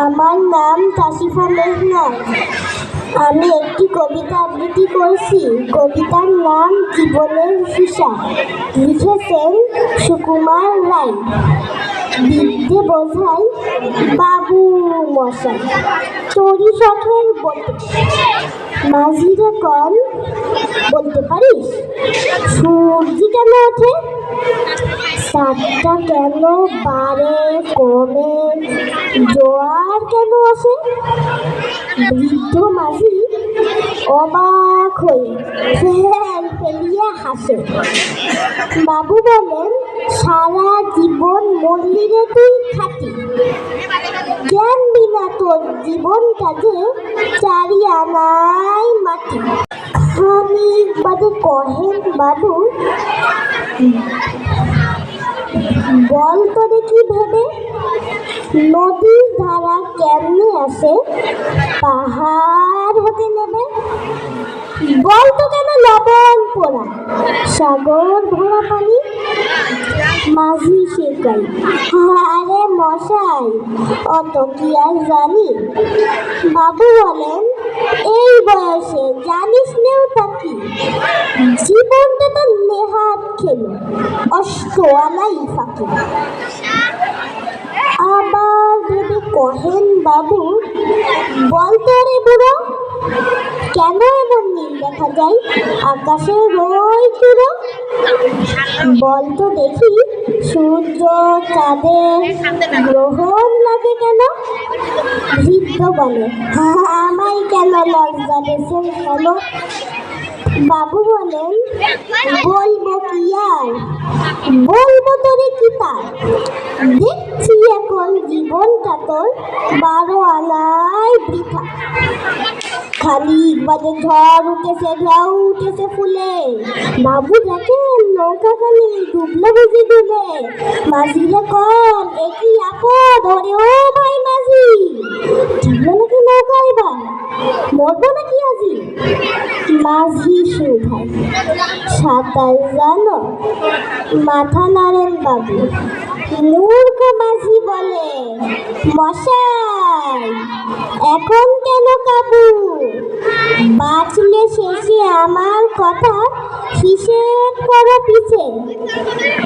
আমার নাম তাসিফা মেঘনাদ। আমি একটি কবিতা আবৃত্তি করছি। কবিতার নাম জীবনের হিসাব। লিখেছেন সুকুমার রায়। বিদ্যে বোঝাই বাবু মশাই, তোরই শখের বটে মাঝিরে কল। বলতে পারিস সূর্য কেন ওঠে, চাঁদটা কেন বাড়ে কমে, জোয়ার কেন আসে? বৃদ্ধ মাঝি অবাক হয়ে ফেল ফেলিয়ে হাসে। বাবু বলেন, সারা জীবন মল্লিরে তুই খাটি, জ্ঞান বিনা তোর জীবনটা যে চারি আনাই মাটি। খানিক বাদে কহেন বাবু, বল তো দেখি ভেবে, নদীর ধারা কেমনে আসে পাহাড় হতে নেবে? বল তো কেন লবণ পোড়া সাগর ভরা পানি? মাঝি শেখাই, আরে মশাই অত কি আর জানি। বাবু বলেন, এই বয়সে জানিস নেওটা কি? জীবনটা তো নেহাত খেলো অষ্ট আনাই ফাঁকি। আবার ভেবে কহেন বাবু, বল তো রে বুড়ো, কেন এমন নীল দেখা যায় আকাশের ওই চূড়ো? বল তো দেখি সূর্য চাঁদের গ্রহণ লাগে কেন? বৃদ্ধ বলে, আমায় কেন লজ্জা দেশের হলো? বাবু বলেন, বলবো কি আর, বলবো তোরে কি তার? দেখছি এখন জীবনটা তোর 12 আনায় বৃথা। খানিক বাদে ঝড় উঠেছে, ঢেউ উঠেছে ফুলে। বাবু দেখেন নৌকাখানি ডুবলো বুঝি ডুবে। মাঝিরে কন, একই আপদ ওরে ও ভাই মাঝি, ডুবলো নাকি নৌকা এবার, মরবো নাকি আজি? মাঝি শুধায়, সাঁতার জানো? মাথা নাড়েন বাবু। মূর্খ মাঝি বলে, মশাই এখন কেন কাবু? বাঁচলে শেষে আমার কথা হিসেব করো পিছে।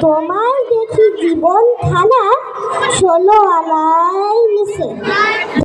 তোমার দেখি জীবন খানা 16 আনায় মিশে।